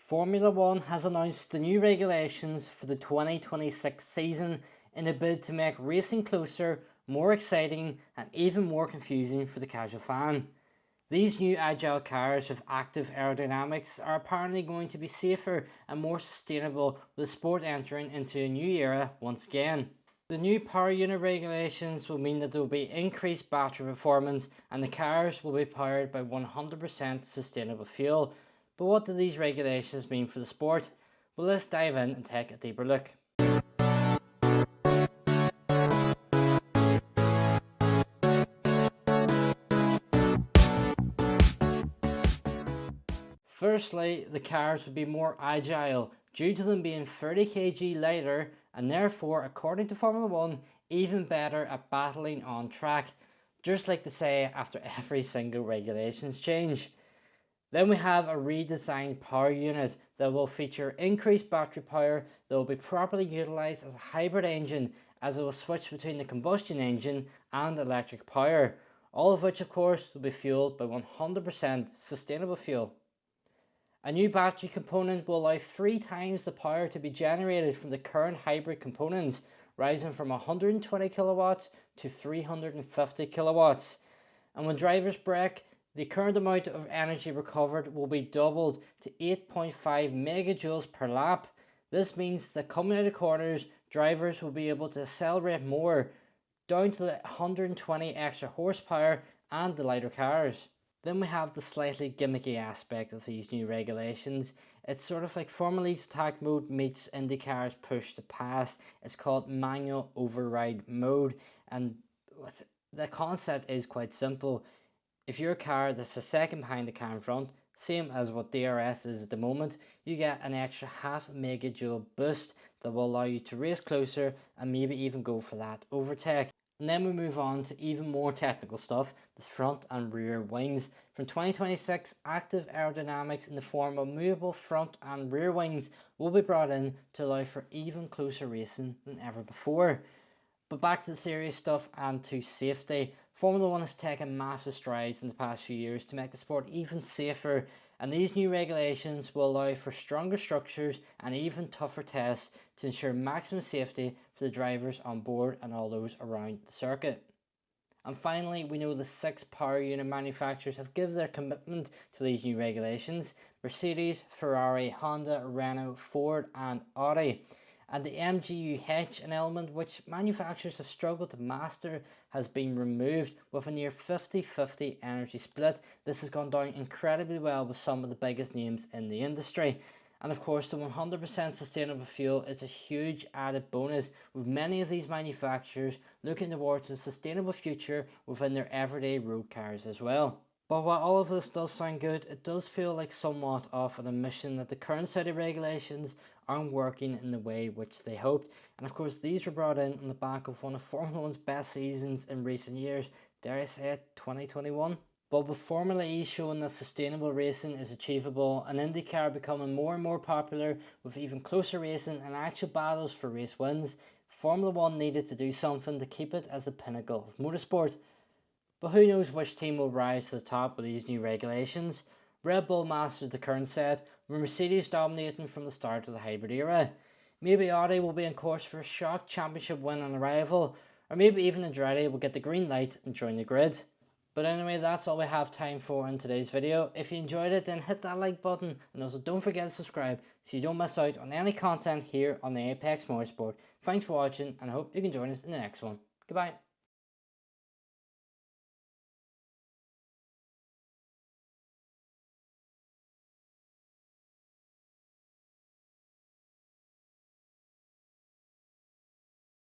Formula One has announced the new regulations for the 2026 season in a bid to make racing closer, more exciting and even more confusing for the casual fan. These new agile cars with active aerodynamics are apparently going to be safer and more sustainable, with the sport entering into a new era once again. The new power unit regulations will mean that there will be increased battery performance and the cars will be powered by 100% sustainable fuel. But what do these regulations mean for the sport? Well, let's dive in and take a deeper look. Firstly, the cars will be more agile due to them being 30 kg lighter and therefore, according to Formula One, even better at battling on track, just like they say after every single regulations change. Then we have a redesigned power unit that will feature increased battery power that will be properly utilised as a hybrid engine, as it will switch between the combustion engine and electric power, all of which of course will be fueled by 100% sustainable fuel. A new battery component will allow 3 times the power to be generated from the current hybrid components, rising from 120 kilowatts to 350 kilowatts. And when drivers brake, the current amount of energy recovered will be doubled to 8.5 megajoules per lap. This means that coming out of corners, drivers will be able to accelerate more, down to the 120 extra horsepower and the lighter cars. Then we have the slightly gimmicky aspect of these new regulations. It's sort of like Formula E's attack mode meets IndyCar's push to pass. It's called manual override mode, and the concept is quite simple. If you're a car that's a second behind the car in front, same as what DRS is at the moment, you get an extra half megajoule boost that will allow you to race closer and maybe even go for that overtake. And then we move on to even more technical stuff, the front and rear wings. From 2026, active aerodynamics in the form of movable front and rear wings will be brought in to allow for even closer racing than ever before. But back to the serious stuff and to safety. Formula One has taken massive strides in the past few years to make the sport even safer, and these new regulations will allow for stronger structures and even tougher tests to ensure maximum safety for the drivers on board and all those around the circuit. And finally, we know the 6 power unit manufacturers have given their commitment to these new regulations: Mercedes, Ferrari, Honda, Renault, Ford and Audi. And the MGU-H, an element which manufacturers have struggled to master, has been removed with a near 50-50 energy split. This has gone down incredibly well with some of the biggest names in the industry. And of course, the 100% sustainable fuel is a huge added bonus, with many of these manufacturers looking towards a sustainable future within their everyday road cars as well. But while all of this does sound good, it does feel like somewhat of an admission that the current set of regulations aren't working in the way which they hoped. And of course, these were brought in on the back of one of Formula One's best seasons in recent years, dare I say it, 2021. But with Formula E showing that sustainable racing is achievable and IndyCar becoming more and more popular with even closer racing and actual battles for race wins, Formula One needed to do something to keep it as the pinnacle of motorsport. But who knows which team will rise to the top with these new regulations? Red Bull mastered the current set, with Mercedes dominating from the start of the hybrid era. Maybe Audi will be on course for a shock championship win on arrival, or maybe even Andretti will get the green light and join the grid. But anyway, that's all we have time for in today's video. If you enjoyed it, then hit that like button, and also don't forget to subscribe so you don't miss out on any content here on the Apex Motorsport. Thanks for watching, and I hope you can join us in the next one. Goodbye.